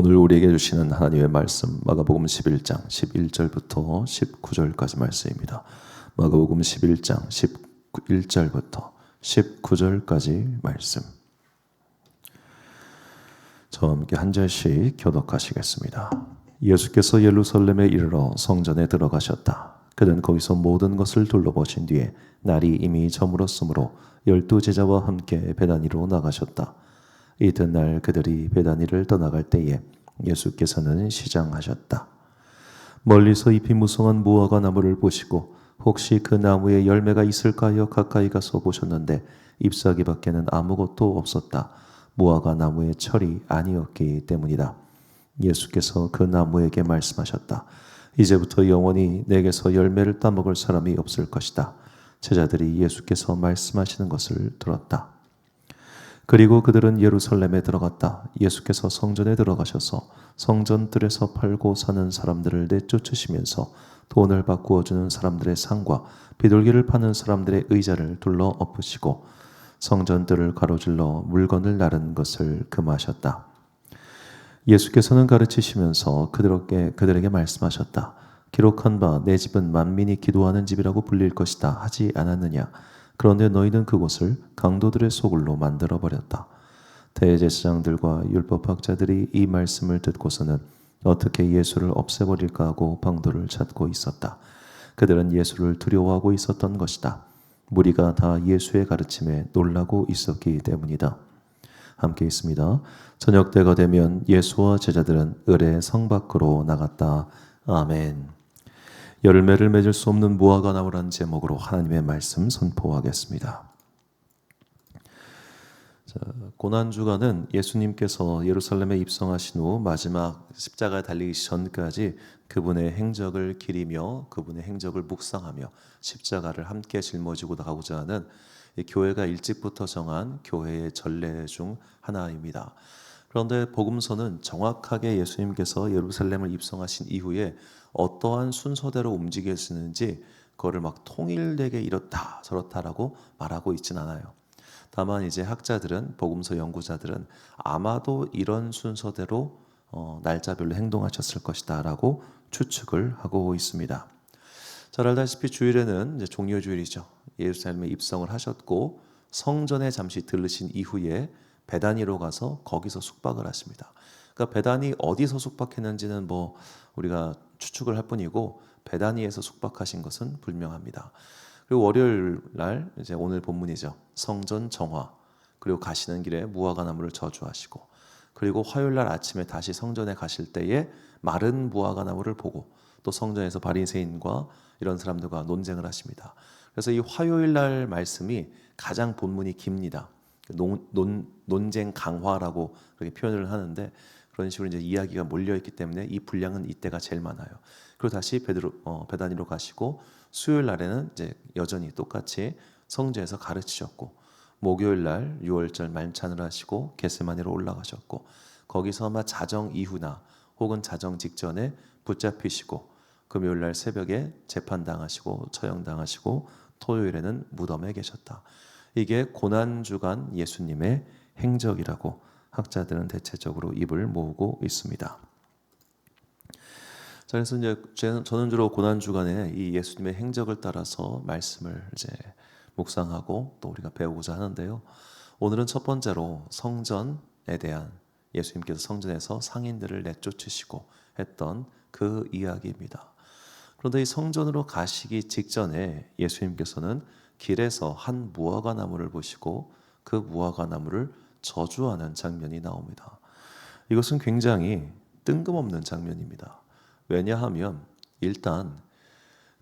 오늘 우리에게 주시는 하나님의 말씀 마가복음 11장 11절부터 19절까지 말씀입니다. 마가복음 11장 11절부터 19절까지 말씀. 저와 함께 한 절씩 교독하시겠습니다. 예수께서 예루살렘에 이르러 성전에 들어가셨다. 그는 거기서 모든 것을 둘러보신 뒤에 날이 이미 저물었으므로 12 제자와 함께 베다니로 나가셨다. 이튿날 그들이 베다니를 떠나갈 때에 예수께서는 시장하셨다. 멀리서 잎이 무성한 무화과 나무를 보시고 혹시 그 나무에 열매가 있을까 하여 가까이 가서 보셨는데 잎사귀 밖에는 아무것도 없었다. 무화과 나무의 철이 아니었기 때문이다. 예수께서 그 나무에게 말씀하셨다. 이제부터 영원히 내게서 열매를 따먹을 사람이 없을 것이다. 제자들이 예수께서 말씀하시는 것을 들었다. 그리고 그들은 예루살렘에 들어갔다. 예수께서 성전에 들어가셔서 성전 뜰에서 팔고 사는 사람들을 내쫓으시면서 돈을 바꾸어 주는 사람들의 상과 비둘기를 파는 사람들의 의자를 둘러 엎으시고 성전 뜰을 가로질러 물건을 나른 것을 금하셨다. 예수께서는 가르치시면서 그들에게 말씀하셨다. 기록한 바 내 집은 만민이 기도하는 집이라고 불릴 것이다 하지 않았느냐. 그런데 너희는 그곳을 강도들의 소굴로 만들어버렸다. 대제사장들과 율법학자들이 이 말씀을 듣고서는 어떻게 예수를 없애버릴까 하고 방도를 찾고 있었다. 그들은 예수를 두려워하고 있었던 것이다. 무리가 다 예수의 가르침에 놀라고 있었기 때문이다. 함께 있습니다. 저녁 때가 되면 예수와 제자들은 을의 성 밖으로 나갔다. 아멘. 열매를 맺을 수 없는 무화과 나무라는 제목으로 하나님의 말씀 선포하겠습니다. 고난주간은 예수님께서 예루살렘에 입성하신 후 마지막 십자가에 달리기 전까지 그분의 행적을 기리며 그분의 행적을 묵상하며 십자가를 함께 짊어지고 나가고자 하는 교회가 일찍부터 정한 교회의 전례 중 하나입니다. 그런데 복음서는 정확하게 예수님께서 예루살렘을 입성하신 이후에 어떠한 순서대로 움직이시는지 그거를 막 통일되게 이렇다 저렇다라고 말하고 있진 않아요. 다만 이제 학자들은, 복음서 연구자들은 아마도 이런 순서대로 날짜별로 행동하셨을 것이다 라고 추측을 하고 있습니다. 잘 알다시피 주일에는 이제 종려주일이죠. 예루살렘에 입성을 하셨고 성전에 잠시 들르신 이후에 베다니로 가서 거기서 숙박을 하십니다. 그러니까 베다니 어디서 숙박했는지는 뭐 우리가 추측을 할 뿐이고 베다니에서 숙박하신 것은 불명합니다. 그리고 월요일 날 이제 오늘 본문이죠. 성전 정화, 그리고 가시는 길에 무화과 나무를 저주하시고, 그리고 화요일 날 아침에 다시 성전에 가실 때에 마른 무화과 나무를 보고 또 성전에서 바리새인과 이런 사람들과 논쟁을 하십니다. 그래서 이 화요일 날 말씀이 가장 본문이 깁니다. 논쟁 강화라고 그렇게 표현을 하는데 그런 식으로 이제 이야기가 몰려 있기 때문에 이 분량은 이때가 제일 많아요. 그리고 다시 베다니로 가시고 수요일 날에는 이제 여전히 똑같이 성전에서 가르치셨고, 목요일 날 유월절 만찬을 하시고 겟세마네로 올라가셨고, 거기서 아마 자정 이후나 혹은 자정 직전에 붙잡히시고 금요일 날 새벽에 재판당하시고 처형당하시고 토요일에는 무덤에 계셨다. 이게 고난주간 예수님의 행적이라고 학자들은 대체적으로 입을 모으고 있습니다. 자, 그래서 이제 저는 주로 고난주간에 이 예수님의 행적을 따라서 말씀을 이제 묵상하고 또 우리가 배우고자 하는데요. 오늘은 첫 번째로 성전에 대한, 예수님께서 성전에서 상인들을 내쫓으시고 했던 그 이야기입니다. 그런데 이 성전으로 가시기 직전에 예수님께서는 길에서 한 무화과 나무를 보시고 그 무화과 나무를 저주하는 장면이 나옵니다. 이것은 굉장히 뜬금없는 장면입니다. 왜냐하면 일단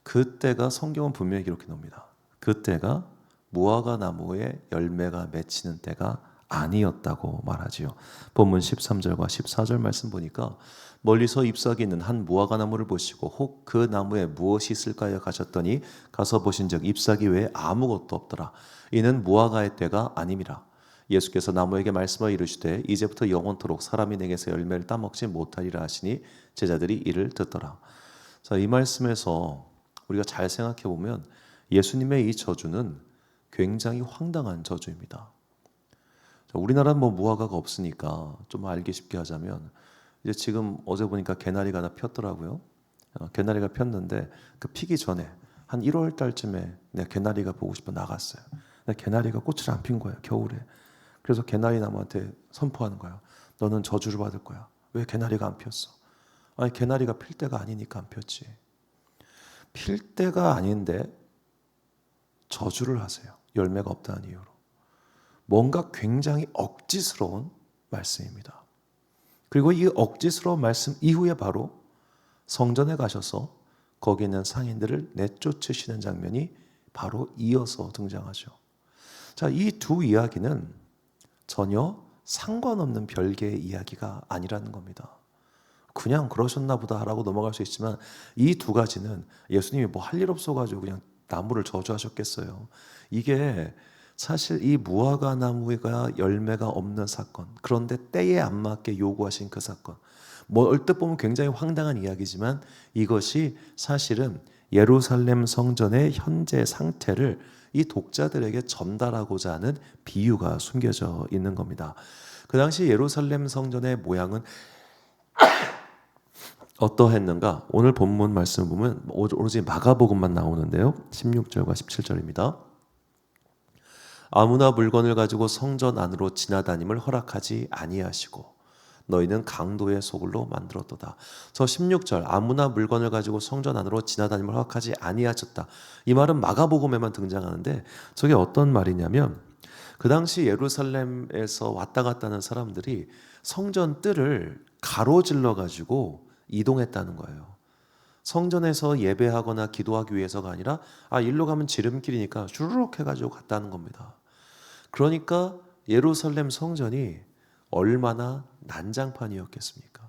그때가 성경은 분명히 기록해 놓습니다. 그때가 무화과 나무에 열매가 맺히는 때가 아니었다고 말하지요. 본문 13절과 14절 말씀 보니까 멀리서 잎사귀 있는 한 무화과 나무를 보시고 혹 그 나무에 무엇이 있을까요 가셨더니 가서 보신즉 잎사귀 외에 아무것도 없더라. 이는 무화과의 때가 아님이라. 예수께서 나무에게 말씀하여 이르시되 이제부터 영원토록 사람이 내게서 열매를 따먹지 못하리라 하시니 제자들이 이를 듣더라. 자, 이 말씀에서 우리가 잘 생각해 보면 예수님의 이 저주는 굉장히 황당한 저주입니다. 우리나라는 뭐 무화과가 없으니까 좀 알기 쉽게 하자면 이제 지금 어제 보니까 개나리가 다 폈더라고요. 개나리가 폈는데 그 피기 전에 한 1월 달쯤에 내가 개나리가 보고 싶어 나갔어요. 근데 개나리가 꽃을 안 핀 거예요, 겨울에. 그래서 개나리 나무한테 선포하는 거야. 너는 저주를 받을 거야. 왜 개나리가 안 폈어? 아니 개나리가 필 때가 아니니까 안 폈지. 필 때가 아닌데 저주를 하세요. 열매가 없다는 이유로. 뭔가 굉장히 억지스러운 말씀입니다. 그리고 이 억지스러운 말씀 이후에 바로 성전에 가셔서 거기 있는 상인들을 내쫓으시는 장면이 바로 이어서 등장하죠. 자, 이 두 이야기는 전혀 상관없는 별개의 이야기가 아니라는 겁니다. 그냥 그러셨나 보다라고 넘어갈 수 있지만 이 두 가지는 예수님이 뭐 할 일 없어가지고 그냥 나무를 저주하셨겠어요. 이게 사실 이 무화과 나무가 열매가 없는 사건, 그런데 때에 안 맞게 요구하신 그 사건, 뭐 얼뜻 보면 굉장히 황당한 이야기지만 이것이 사실은 예루살렘 성전의 현재 상태를 이 독자들에게 전달하고자 하는 비유가 숨겨져 있는 겁니다. 그 당시 예루살렘 성전의 모양은 어떠했는가? 오늘 본문 말씀을 보면 오로지 마가복음만 나오는데요. 16절과 17절입니다. 아무나 물건을 가지고 성전 안으로 지나다님을 허락하지 아니하시고 너희는 강도의 소굴로 만들었도다. 저 16절 아무나 물건을 가지고 성전 안으로 지나다님을 허락하지 아니하셨다. 이 말은 마가복음에만 등장하는데 저게 어떤 말이냐면 그 당시 예루살렘에서 왔다 갔다 하는 사람들이 성전 뜰을 가로질러 가지고 이동했다는 거예요. 성전에서 예배하거나 기도하기 위해서가 아니라 일로 가면 지름길이니까 슈르륵 해가지고 갔다는 겁니다. 그러니까 예루살렘 성전이 얼마나 난장판이었겠습니까?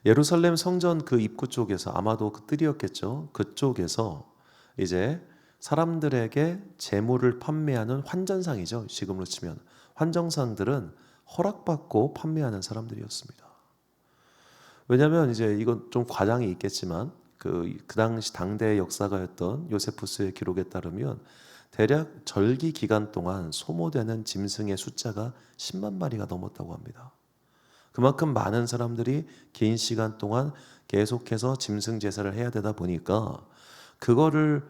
예루살렘 성전 그 입구 쪽에서 아마도 그 뜰이었겠죠. 그쪽에서 이제 사람들에게 재물을 판매하는 환전상이죠. 지금으로 치면 환정상들은 허락받고 판매하는 사람들이었습니다. 왜냐하면 이제 이건 좀 과장이 있겠지만 그 당시 당대의 역사가였던 요세푸스의 기록에 따르면 대략 절기 기간 동안 소모되는 짐승의 숫자가 10만 마리가 넘었다고 합니다. 그만큼 많은 사람들이 긴 시간 동안 계속해서 짐승 제사를 해야 되다 보니까 그거를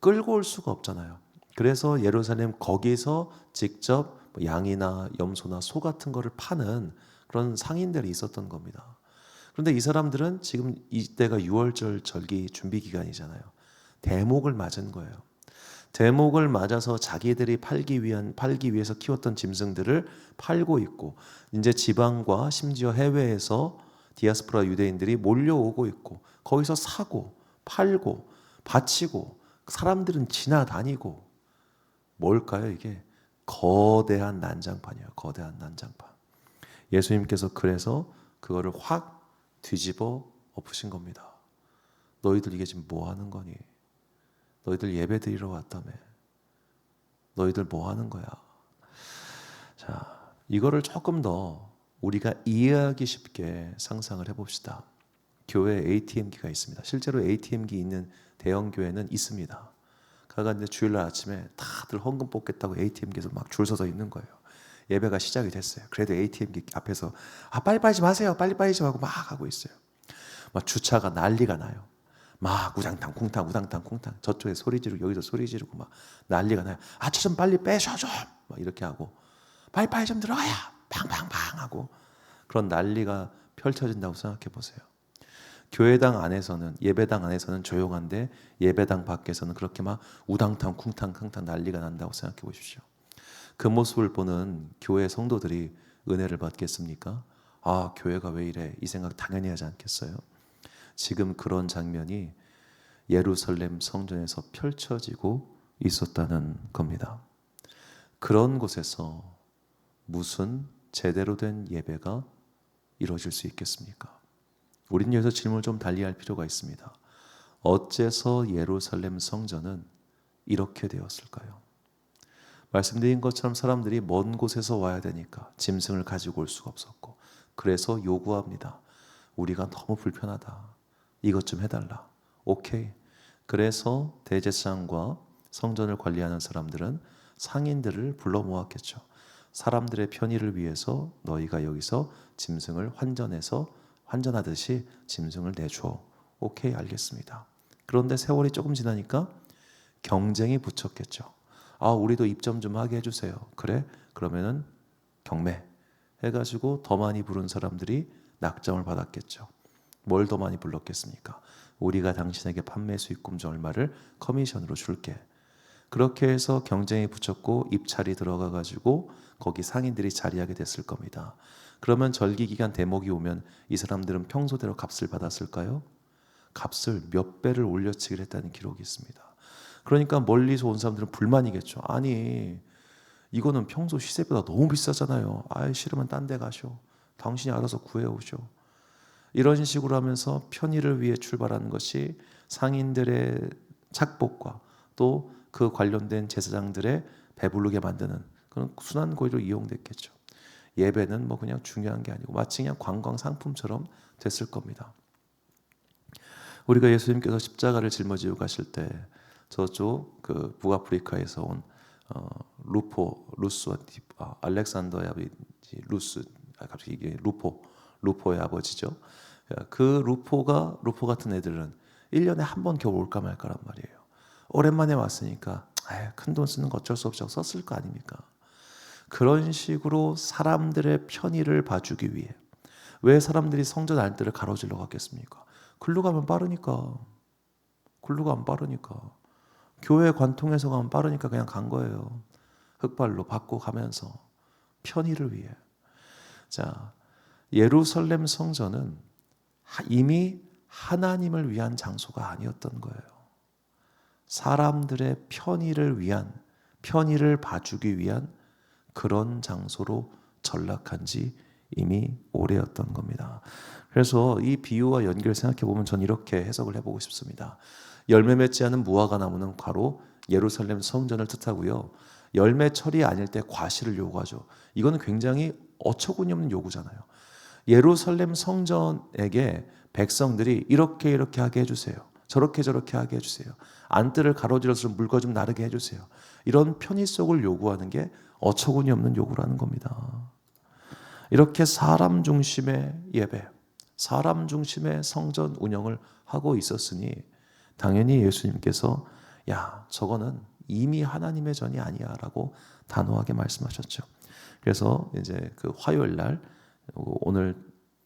끌고 올 수가 없잖아요. 그래서 예루살렘 거기서 직접 양이나 염소나 소 같은 거를 파는 그런 상인들이 있었던 겁니다. 그런데 이 사람들은 지금 이때가 6월절 절기 준비 기간이잖아요. 대목을 맞은 거예요. 대목을 맞아서 자기들이 팔기 위해서 키웠던 짐승들을 팔고 있고 이제 지방과 심지어 해외에서 디아스포라 유대인들이 몰려오고 있고 거기서 사고 팔고 바치고 사람들은 지나다니고 뭘까요 이게? 거대한 난장판이에요. 거대한 난장판. 예수님께서 그래서 그거를 확 뒤집어 엎으신 겁니다. 너희들 이게 지금 뭐 하는 거니? 너희들 예배 드리러 왔다며. 너희들 뭐 하는 거야? 자, 이거를 조금 더 우리가 이해하기 쉽게 상상을 해봅시다. 교회에 ATM기가 있습니다. 실제로 ATM기 있는 대형 교회는 있습니다. 가가지고 주일날 아침에 다들 헌금 뽑겠다고 ATM기에서 막 줄 서서 있는 거예요. 예배가 시작이 됐어요. 그래도 ATM기 앞에서 빨리빨리 좀 하세요. 빨리빨리 좀 하고 막 하고 있어요. 막 주차가 난리가 나요. 막 우당탕 쿵탕 우당탕 쿵탕 저쪽에 소리 지르고 여기서 소리 지르고 막 난리가 나요. 차 좀 빨리 빼셔 좀 막 이렇게 하고 빨리빨리 좀 들어가야 팡팡팡 하고 그런 난리가 펼쳐진다고 생각해 보세요. 교회당 안에서는 예배당 안에서는 조용한데 예배당 밖에서는 그렇게 막 우당탕 쿵탕 쿵탕 난리가 난다고 생각해 보십시오. 그 모습을 보는 교회 성도들이 은혜를 받겠습니까? 교회가 왜 이래? 이 생각 당연히 하지 않겠어요? 지금 그런 장면이 예루살렘 성전에서 펼쳐지고 있었다는 겁니다. 그런 곳에서 무슨 제대로 된 예배가 이루어질 수 있겠습니까? 우리는 여기서 질문을 좀 달리할 필요가 있습니다. 어째서 예루살렘 성전은 이렇게 되었을까요? 말씀드린 것처럼 사람들이 먼 곳에서 와야 되니까 짐승을 가지고 올 수가 없었고 그래서 요구합니다. 우리가 너무 불편하다. 이것 좀 해달라. 오케이. 그래서 대제사장과 성전을 관리하는 사람들은 상인들을 불러 모았겠죠. 사람들의 편의를 위해서 너희가 여기서 짐승을 환전하듯이 짐승을 내줘. 오케이, 알겠습니다. 그런데 세월이 조금 지나니까 경쟁이 붙였겠죠. 우리도 입점 좀 하게 해주세요. 그래? 그러면은 경매 해가지고 더 많이 부른 사람들이 낙점을 받았겠죠. 뭘 더 많이 불렀겠습니까? 우리가 당신에게 판매 수익금전 얼마를 커미션으로 줄게. 그렇게 해서 경쟁이 붙였고 입찰이 들어가가지고 거기 상인들이 자리하게 됐을 겁니다. 그러면 절기기간 대목이 오면 이 사람들은 평소대로 값을 받았을까요? 값을 몇 배를 올려치기를 했다는 기록이 있습니다. 그러니까 멀리서 온 사람들은 불만이겠죠. 아니, 이거는 평소 시세보다 너무 비싸잖아요. 싫으면 딴 데 가쇼. 당신이 알아서 구해오쇼. 이런 식으로 하면서 편의를 위해 출발하는 것이 상인들의 착복과 또 그 관련된 제사장들의 배부르게 만드는 그런 순환 고리로 이용됐겠죠. 예배는 뭐 그냥 중요한 게 아니고 마치 그냥 관광 상품처럼 됐을 겁니다. 우리가 예수님께서 십자가를 짊어지고 가실 때 저쪽 그 북아프리카에서 온 알렉산더의 아버지 갑자기 이게 루포의 아버지죠. 그 루포 같은 애들은 1년에 한 번 겨우 올까 말까란 말이에요. 오랜만에 왔으니까 큰 돈 쓰는 거 어쩔 수 없이 썼을 거 아닙니까? 그런 식으로 사람들의 편의를 봐주기 위해 왜 사람들이 성전 안뜰을 가로질러 갔겠습니까? 글로 가면 빠르니까. 교회 관통해서 가면 빠르니까 그냥 간 거예요. 흑발로 받고 가면서 편의를 위해. 자, 예루살렘 성전은 이미 하나님을 위한 장소가 아니었던 거예요. 사람들의 편의를 봐주기 위한 그런 장소로 전락한 지 이미 오래였던 겁니다. 그래서 이 비유와 연결 생각해 보면 전 이렇게 해석을 해보고 싶습니다. 열매 맺지 않은 무화과 나무는 바로 예루살렘 성전을 뜻하고요. 열매 철이 아닐 때 과실을 요구하죠. 이거는 굉장히 어처구니 없는 요구잖아요. 예루살렘 성전에게 백성들이 이렇게 하게 해주세요. 저렇게 하게 해주세요. 안뜰을 가로질러서 물과 좀 나르게 해주세요. 이런 편의성을 요구하는 게 어처구니 없는 요구라는 겁니다. 이렇게 사람 중심의 예배, 사람 중심의 성전 운영을 하고 있었으니 당연히 예수님께서 저거는 이미 하나님의 전이 아니야 라고 단호하게 말씀하셨죠. 그래서 이제 그 화요일 날 오늘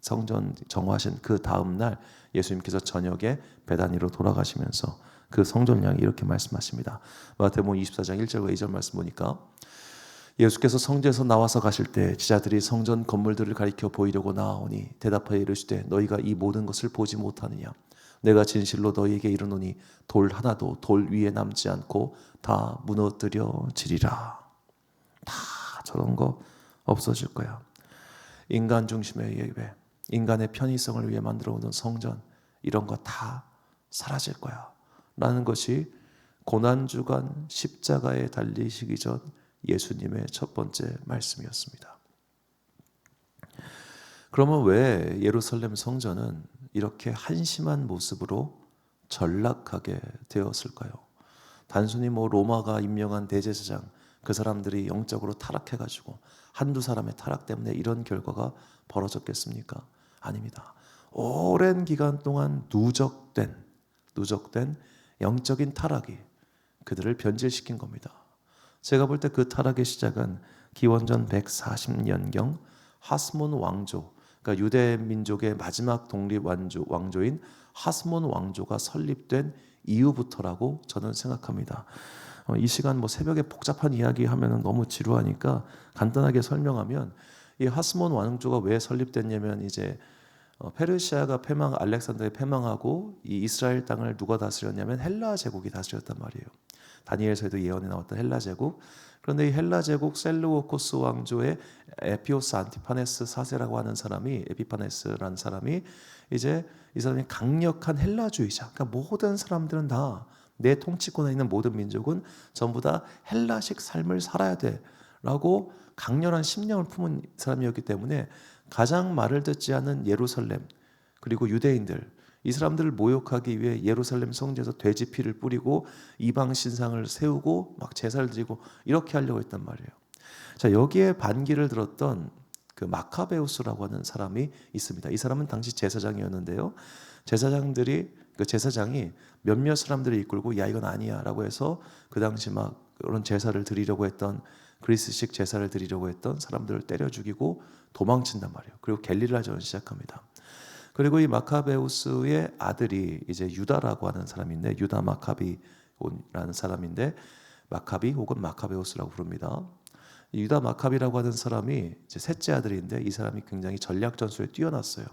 성전 정화하신 그 다음 날 예수님께서 저녁에 베다니로 돌아가시면서 그 성전을 향해 이렇게 말씀하십니다. 마태복음 24장 1절과 2절 말씀 보니까 예수께서 성전에서 나와서 가실 때 제자들이 성전 건물들을 가리켜 보이려고 나아오니 대답하여 이르시되 너희가 이 모든 것을 보지 못하느냐? 내가 진실로 너희에게 이르노니 돌 하나도 돌 위에 남지 않고 다 무너뜨려지리라. 다 저런 거 없어질 거야. 인간 중심의 예배, 인간의 편의성을 위해 만들어오는 성전, 이런 거 다 사라질 거야 라는 것이 고난주간 십자가에 달리시기 전 예수님의 첫 번째 말씀이었습니다. 그러면 왜 예루살렘 성전은 이렇게 한심한 모습으로 전락하게 되었을까요? 단순히 로마가 임명한 대제사장 그 사람들이 영적으로 타락해가지고 한두 사람의 타락 때문에 이런 결과가 벌어졌겠습니까? 아닙니다. 오랜 기간 동안 누적된 영적인 타락이 그들을 변질시킨 겁니다. 제가 볼 때 그 타락의 시작은 기원전 140년경 하스몬 왕조, 그러니까 유대 민족의 마지막 독립 왕조인 하스몬 왕조가 설립된 이후부터라고 저는 생각합니다. 이 시간 새벽에 복잡한 이야기 하면 너무 지루하니까 간단하게 설명하면 이 하스몬 왕조가 왜 설립됐냐면 이제 페르시아가 알렉산더에 패망하고 이 이스라엘 땅을 누가 다스렸냐면 헬라 제국이 다스렸단 말이에요. 다니엘서에도 예언에 나왔던 헬라 제국. 그런데 이 헬라 제국 셀루오코스 왕조의 에피오스 안티파네스 4세라고 하는 사람이 에피파네스라는 사람이 이제 이 사람이 강력한 헬라주의자. 그러니까 모든 사람들은 다 내 통치권에 있는 모든 민족은 전부 다 헬라식 삶을 살아야 돼라고 강렬한 심령을 품은 사람이었기 때문에 가장 말을 듣지 않은 예루살렘 그리고 유대인들 이 사람들을 모욕하기 위해 예루살렘 성전에서 돼지 피를 뿌리고 이방 신상을 세우고 막 제사를 드리고 이렇게 하려고 했단 말이에요. 자, 여기에 반기를 들었던 그 마카베우스라고 하는 사람이 있습니다. 이 사람은 당시 제사장이었는데요. 그 제사장이 몇몇 사람들을 이끌고 야 이건 아니야라고 해서 그 당시 막 그런 제사를 드리려고 했던 그리스식 제사를 드리려고 했던 사람들을 때려 죽이고 도망친단 말이에요. 그리고 갤릴라전을 시작합니다. 그리고 이 마카베우스의 아들이 이제 유다라고 하는 사람인데 유다 마카비라는 사람인데 마카비 혹은 마카베우스라고 부릅니다. 유다 마카비라고 하는 사람이 이제 셋째 아들인데 이 사람이 굉장히 전략 전술에 뛰어났어요.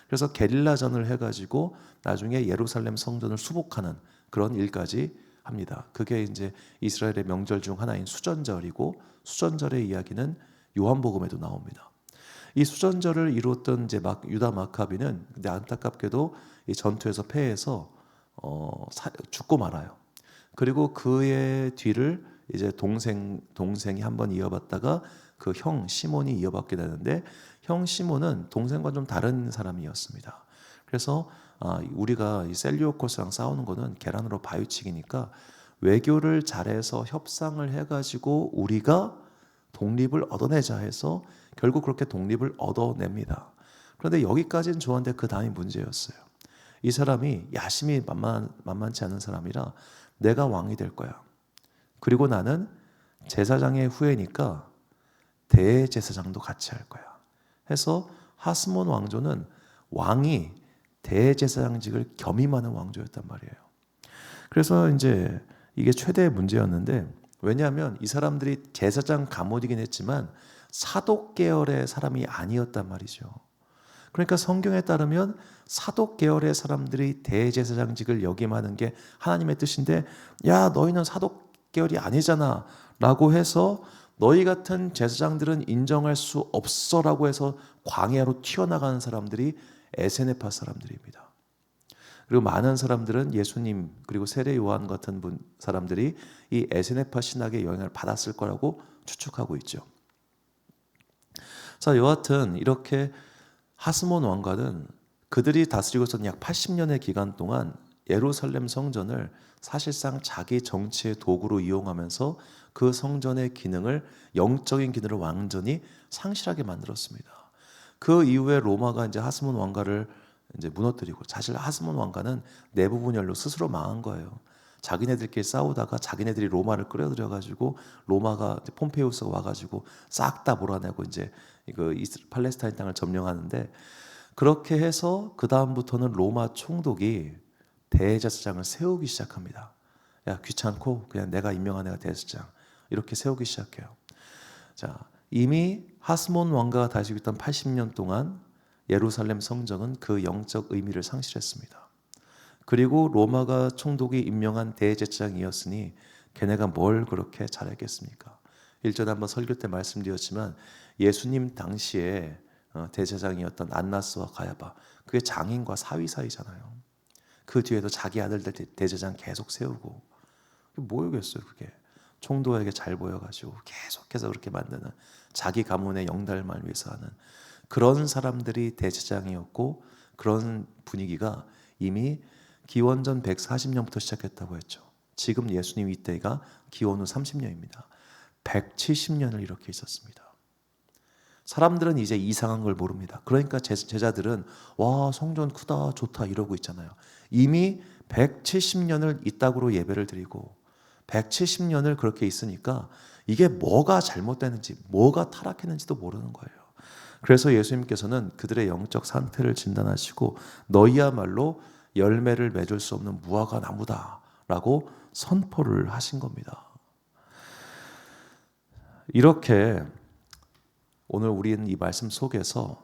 그래서 게릴라전을 해가지고 나중에 예루살렘 성전을 수복하는 그런 일까지 합니다. 그게 이제 이스라엘의 명절 중 하나인 수전절이고 수전절의 이야기는 요한복음에도 나옵니다. 이 수전절을 이루었던 이제 유다 마카비는 근데 안타깝게도 이 전투에서 패해서 죽고 말아요. 그리고 그의 뒤를 이제 동생이 한번 이어받다가 그 형 시몬이 이어받게 되는데 형 시몬은 동생과 좀 다른 사람이었습니다. 그래서 우리가 이 셀리오코스랑 싸우는 거는 계란으로 바위치기니까 외교를 잘해서 협상을 해가지고 우리가 독립을 얻어내자 해서 결국 그렇게 독립을 얻어냅니다. 그런데 여기까지는 좋았는데 그 다음이 문제였어요. 이 사람이 야심이 만만치 않은 사람이라 내가 왕이 될 거야. 그리고 나는 제사장의 후예니까 대제사장도 같이 할 거야. 해서 하스몬 왕조는 왕이 대제사장직을 겸임하는 왕조였단 말이에요. 그래서 이제 이게 최대의 문제였는데 왜냐하면 이 사람들이 제사장 가문이긴 했지만 사독 계열의 사람이 아니었단 말이죠. 그러니까 성경에 따르면 사독 계열의 사람들이 대제사장직을 역임하는 게 하나님의 뜻인데 야 너희는 사독 계열이 아니잖아 라고 해서 너희 같은 제사장들은 인정할 수 없어라고 해서 광야로 튀어나가는 사람들이 에세네파 사람들입니다. 그리고 많은 사람들은 예수님 그리고 세례 요한 같은 사람들이 이 에세네파 신학의 영향을 받았을 거라고 추측하고 있죠. 자, 여하튼 이렇게 하스몬 왕가는 그들이 다스리고 있었던 약 80년의 기간 동안 예루살렘 성전을 사실상 자기 정치의 도구로 이용하면서 그 성전의 기능을 영적인 기능을 완전히 상실하게 만들었습니다. 그 이후에 로마가 이제 하스몬 왕가를 이제 무너뜨리고 사실 하스몬 왕가는 내부 분열로 스스로 망한 거예요. 자기네들끼리 싸우다가 자기네들이 로마를 끌어들여 가지고 로마가 폼페이우스가 와가지고 싹 다 몰아내고 이제 이거 팔레스타인 땅을 점령하는데 그렇게 해서 그 다음부터는 로마 총독이 대제사장을 세우기 시작합니다. 야 귀찮고 그냥 내가 임명한 애가 대제사장 이렇게 세우기 시작해요. 자 이미 하스몬 왕가가 다스리고 있던 80년 동안 예루살렘 성전은 그 영적 의미를 상실했습니다. 그리고 로마가 총독이 임명한 대제사장이었으니 걔네가 뭘 그렇게 잘했겠습니까? 일전에 한번 설교 때 말씀드렸지만 예수님 당시에 대제사장이었던 안나스와 가야바 그게 장인과 사위 사이잖아요. 그 뒤에도 자기 아들들 대제사장 계속 세우고 뭐였겠어요 그게. 총독에게 잘 보여가지고 계속해서 그렇게 만드는 자기 가문의 영달만 위해서 하는 그런 사람들이 대제사장이었고 그런 분위기가 이미 기원전 140년부터 시작했다고 했죠. 지금 예수님 이때가 기원 후 30년입니다. 170년을 이렇게 있었습니다. 사람들은 이제 이상한 걸 모릅니다. 그러니까 제자들은 와 성전 크다 좋다 이러고 있잖아요. 이미 170년을 이따구로 예배를 드리고 170년을 그렇게 있으니까 이게 뭐가 잘못됐는지 뭐가 타락했는지도 모르는 거예요. 그래서 예수님께서는 그들의 영적 상태를 진단하시고 너희야말로 열매를 맺을 수 없는 무화과 나무다라고 선포를 하신 겁니다. 이렇게 오늘 우리는 이 말씀 속에서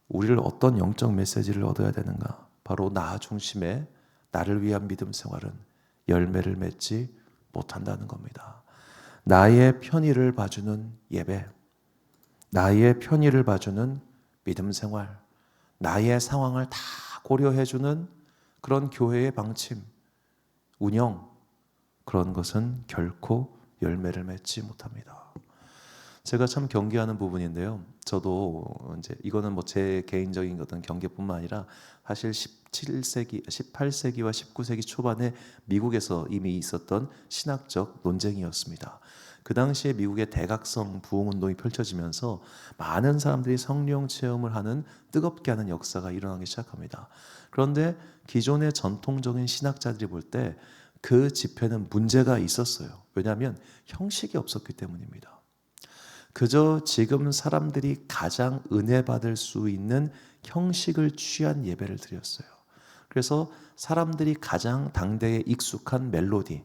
우리를 어떤 영적 메시지를 얻어야 되는가? 바로 나 중심의 나를 위한 믿음 생활은 열매를 맺지 못한다는 겁니다. 나의 편의를 봐주는 예배, 나의 편의를 봐주는 믿음 생활, 나의 상황을 다 고려해주는 그런 교회의 방침, 운영, 그런 것은 결코 열매를 맺지 못합니다. 제가 참 경계하는 부분인데요. 저도 이제 이거는 뭐 제 개인적인 어떤 경계뿐만 아니라 사실 17세기, 18세기와 19세기 초반에 미국에서 이미 있었던 신학적 논쟁이었습니다. 그 당시에 미국의 대각성 부흥운동이 펼쳐지면서 많은 사람들이 성령 체험을 하는, 뜨겁게 하는 역사가 일어나기 시작합니다. 그런데 기존의 전통적인 신학자들이 볼 때 그 집회는 문제가 있었어요. 왜냐하면 형식이 없었기 때문입니다. 그저 지금 사람들이 가장 은혜 받을 수 있는 형식을 취한 예배를 드렸어요. 그래서 사람들이 가장 당대에 익숙한 멜로디,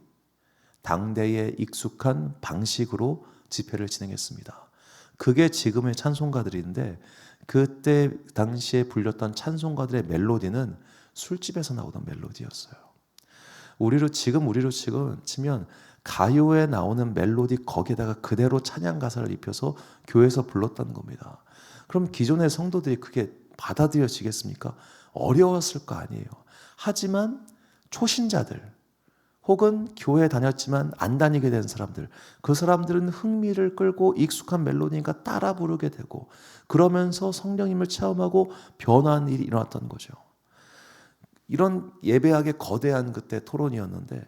당대에 익숙한 방식으로 집회를 진행했습니다. 그게 지금의 찬송가들인데, 그때 당시에 불렸던 찬송가들의 멜로디는 술집에서 나오던 멜로디였어요. 우리로 치면 가요에 나오는 멜로디 거기에다가 그대로 찬양 가사를 입혀서 교회에서 불렀다는 겁니다. 그럼 기존의 성도들이 그게 받아들여지겠습니까? 어려웠을 거 아니에요. 하지만 초신자들 혹은 교회 다녔지만 안 다니게 된 사람들, 그 사람들은 흥미를 끌고 익숙한 멜로디니까 따라 부르게 되고, 그러면서 성령님을 체험하고 변화하는 일이 일어났던 거죠. 이런 예배하게 거대한 그때 토론이었는데,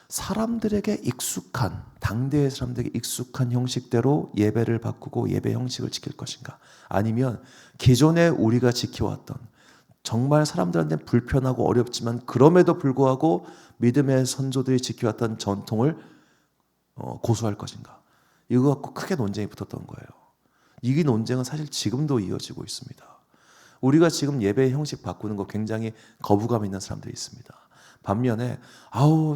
사람들에게 익숙한, 당대의 사람들에게 익숙한 형식대로 예배를 바꾸고 예배 형식을 지킬 것인가, 아니면 기존에 우리가 지켜왔던, 정말 사람들한테 불편하고 어렵지만 그럼에도 불구하고 믿음의 선조들이 지켜왔던 전통을 고수할 것인가, 이거 갖고 크게 논쟁이 붙었던 거예요. 이 논쟁은 사실 지금도 이어지고 있습니다. 우리가 지금 예배 형식 바꾸는 거 굉장히 거부감 있는 사람들이 있습니다. 반면에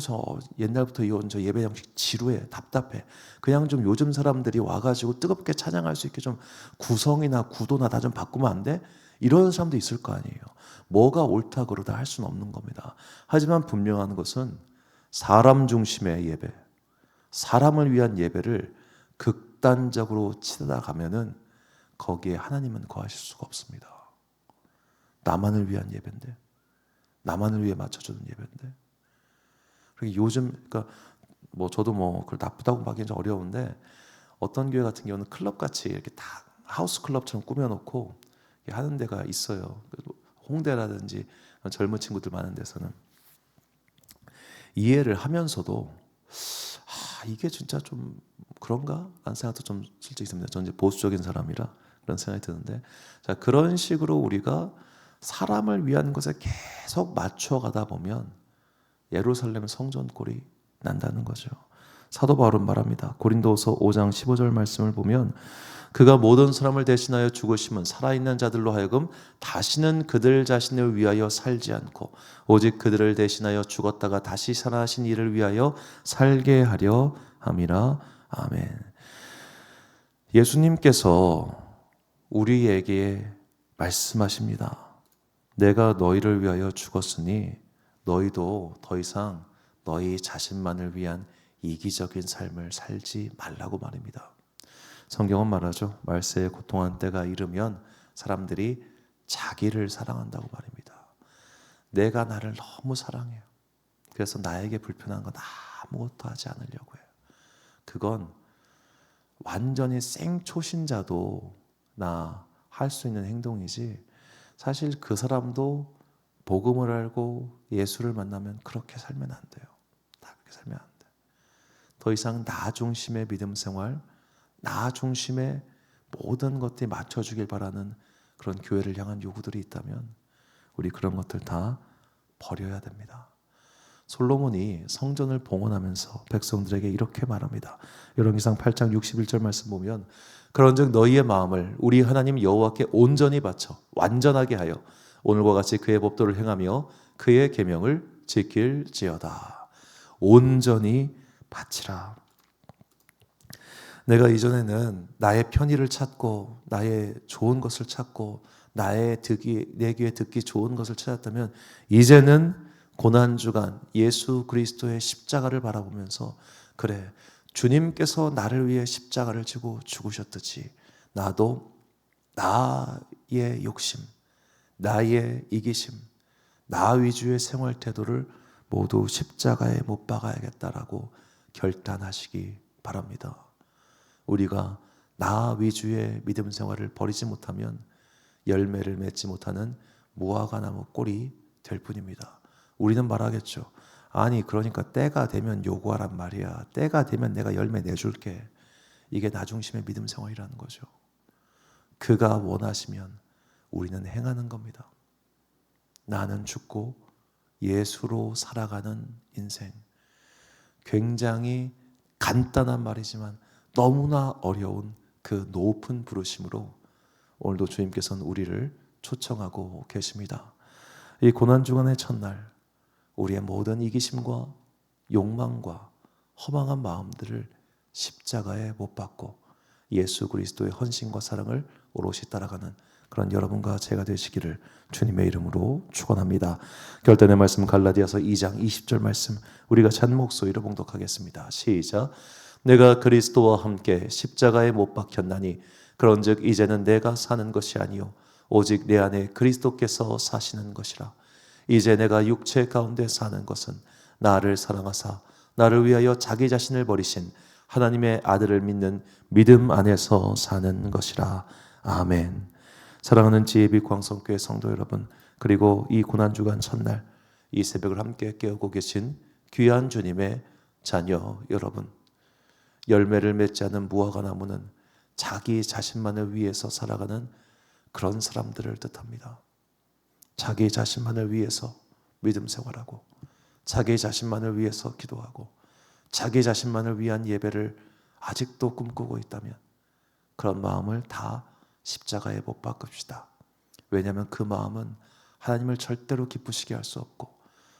저 옛날부터 이어온 저 예배 형식 지루해, 답답해, 그냥 좀 요즘 사람들이 와가지고 뜨겁게 찬양할 수 있게 좀 구성이나 구도나 다 좀 바꾸면 안 돼? 이런 사람도 있을 거 아니에요. 뭐가 옳다 그러다 할 수는 없는 겁니다. 하지만 분명한 것은 사람 중심의 예배, 사람을 위한 예배를 극단적으로 치다 가면은 거기에 하나님은 거하실 수가 없습니다. 나만을 위한 예배인데, 나만을 위해 맞춰주는 예배인데. 요즘 저도 그걸 나쁘다고 하기는 좀 어려운데, 어떤 교회 같은 경우는 클럽 같이 이렇게 다 하우스 클럽처럼 꾸며놓고 하는 데가 있어요. 홍대라든지 젊은 친구들 많은 데서는. 이해를 하면서도 이게 진짜 좀 그런가? 라는 생각도 좀 솔직히 있습니다. 저는 이제 보수적인 사람이라 그런 생각이 드는데, 자, 그런 식으로 우리가 사람을 위한 것에 계속 맞춰가다 보면 예루살렘 성전 꼴이 난다는 거죠. 사도 바울은 말합니다. 고린도서 5장 15절 말씀을 보면, 그가 모든 사람을 대신하여 죽으심은 살아있는 자들로 하여금 다시는 그들 자신을 위하여 살지 않고 오직 그들을 대신하여 죽었다가 다시 살아나신 이를 위하여 살게 하려 함이라. 아멘. 예수님께서 우리에게 말씀하십니다. 내가 너희를 위하여 죽었으니 너희도 더 이상 너희 자신만을 위한 이기적인 삶을 살지 말라고 말입니다. 성경은 말하죠. 말세에 고통한 때가 이르면 사람들이 자기를 사랑한다고 말입니다. 내가 나를 너무 사랑해요. 그래서 나에게 불편한 건 아무것도 하지 않으려고 해요. 그건 완전히 생초신자도 나 할 수 있는 행동이지, 사실 그 사람도 복음을 알고 예수를 만나면 그렇게 살면 안 돼요. 다 그렇게 살면 안 돼. 더 이상 나 중심의 믿음 생활, 나 중심의 모든 것들이 맞춰주길 바라는 그런 교회를 향한 요구들이 있다면 우리 그런 것들 다 버려야 됩니다. 솔로몬이 성전을 봉헌하면서 백성들에게 이렇게 말합니다. 열왕기상 8장 61절 말씀 보면, 그런즉 너희의 마음을 우리 하나님 여호와께 온전히 바쳐 완전하게 하여 오늘과 같이 그의 법도를 행하며 그의 계명을 지킬지어다. 온전히 바치라. 내가 이전에는 나의 편의를 찾고 나의 좋은 것을 찾고 내 귀에 듣기 좋은 것을 찾았다면, 이제는 고난주간 예수 그리스도의 십자가를 바라보면서, 그래, 주님께서 나를 위해 십자가를 지고 죽으셨듯이 나도 나의 욕심, 나의 이기심, 나 위주의 생활 태도를 모두 십자가에 못 박아야겠다라고 결단하시기 바랍니다. 우리가 나 위주의 믿음 생활을 버리지 못하면 열매를 맺지 못하는 무화과 나무 꼴이 될 뿐입니다. 우리는 말하겠죠. 아니 그러니까 때가 되면 요구하란 말이야. 때가 되면 내가 열매 내줄게. 이게 나 중심의 믿음 생활이라는 거죠. 그가 원하시면 우리는 행하는 겁니다. 나는 죽고 예수로 살아가는 인생. 굉장히 간단한 말이지만 너무나 어려운 그 높은 부르심으로 오늘도 주님께서는 우리를 초청하고 계십니다. 이 고난주간의 첫날 우리의 모든 이기심과 욕망과 허망한 마음들을 십자가에 못 박고 예수 그리스도의 헌신과 사랑을 오롯이 따라가는 그런 여러분과 제가 되시기를 주님의 이름으로 축원합니다. 결단의 말씀 갈라디아서 2장 20절 말씀 우리가 찬 목소리로 봉독하겠습니다. 시작. 내가 그리스도와 함께 십자가에 못 박혔나니 그런즉 이제는 내가 사는 것이 아니요 오직 내 안에 그리스도께서 사시는 것이라. 이제 내가 육체 가운데 사는 것은 나를 사랑하사 나를 위하여 자기 자신을 버리신 하나님의 아들을 믿는 믿음 안에서 사는 것이라. 아멘. 사랑하는 지혜빛 광성교회 성도 여러분, 그리고 이 고난주간 첫날 이 새벽을 함께 깨우고 계신 귀한 주님의 자녀 여러분, 열매를 맺지 않은 무화과 나무는 자기 자신만을 위해서 살아가는 그런 사람들을 뜻합니다. 자기 자신만을 위해서 믿음 생활하고 자기 자신만을 위해서 기도하고 자기 자신만을 위한 예배를 아직도 꿈꾸고 있다면 그런 마음을 다 십자가에 못 박읍시다. 왜냐하면 그 마음은 하나님을 절대로 기쁘시게 할 수 없고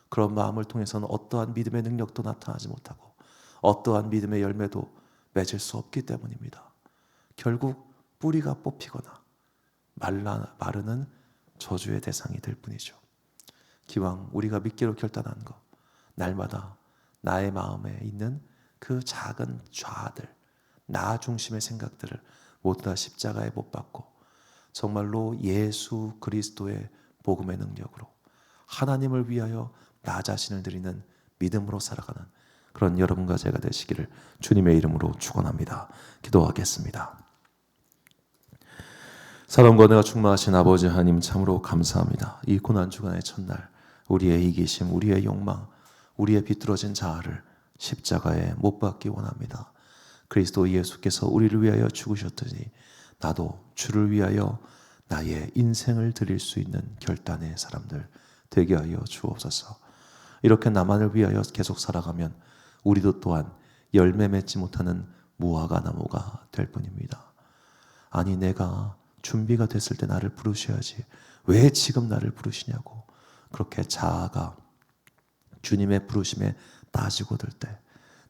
그런 마음을 통해서는 어떠한 믿음의 능력도 나타나지 못하고 어떠한 믿음의 열매도 맺을 수 없기 때문입니다. 결국 뿌리가 뽑히거나 마르는 저주의 대상이 될 뿐이죠. 기왕 우리가 믿기로 결단한 것, 날마다 나의 마음에 있는 그 작은 좌아들, 나 중심의 생각들을 모두 다 십자가에 못 박고 정말로 예수 그리스도의 복음의 능력으로 하나님을 위하여 나 자신을 드리는 믿음으로 살아가는 그런 여러분과 제가 되시기를 주님의 이름으로 축원합니다. 기도하겠습니다. 사랑과 은혜가 충만하신 아버지 하나님 참으로 감사합니다. 이 고난주간의 첫날 우리의 이기심, 우리의 욕망, 우리의 비뚤어진 자아를 십자가에 못 박기 원합니다. 그리스도 예수께서 우리를 위하여 죽으셨더니 나도 주를 위하여 나의 인생을 드릴 수 있는 결단의 사람들 되게 하여 주옵소서. 이렇게 나만을 위하여 계속 살아가면 우리도 또한 열매 맺지 못하는 무화과 나무가 될 뿐입니다. 아니 내가 준비가 됐을 때 나를 부르셔야지 왜 지금 나를 부르시냐고 그렇게 자아가 주님의 부르심에 따지고 들 때,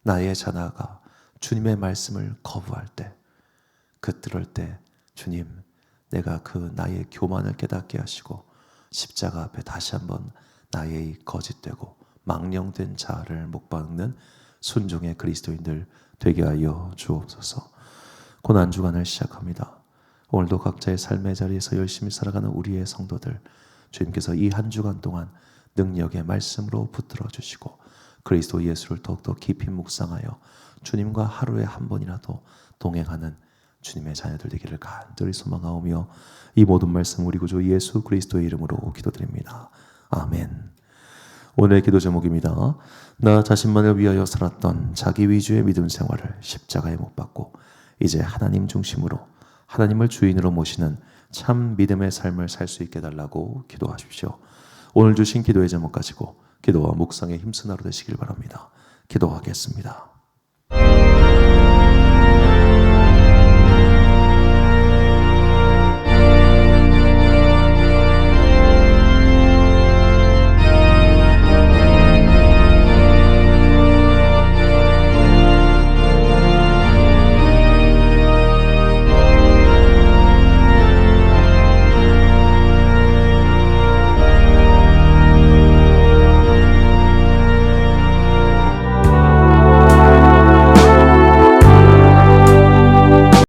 나의 자아가 주님의 말씀을 거부할 때, 그럴 때 주님 내가 그 나의 교만을 깨닫게 하시고 십자가 앞에 다시 한번 나의 거짓되고 망령된 자아를 못 박는 순종의 그리스도인들 되게 하여 주옵소서. 고난주간을 시작합니다. 오늘도 각자의 삶의 자리에서 열심히 살아가는 우리의 성도들, 주님께서 이 한 주간 동안 능력의 말씀으로 붙들어 주시고 그리스도 예수를 더욱더 깊이 묵상하여 주님과 하루에 한 번이라도 동행하는 주님의 자녀들 되기를 간절히 소망하오며 이 모든 말씀 우리 구주 예수 그리스도의 이름으로 기도드립니다. 아멘. 오늘의 기도 제목입니다. 나 자신만을 위하여 살았던 자기 위주의 믿음 생활을 십자가에 못 박고 이제 하나님 중심으로 하나님을 주인으로 모시는 참 믿음의 삶을 살 수 있게 해달라고 기도하십시오. 오늘 주신 기도의 제목 가지고 기도와 묵상에 힘쓴 하루 되시길 바랍니다. 기도하겠습니다.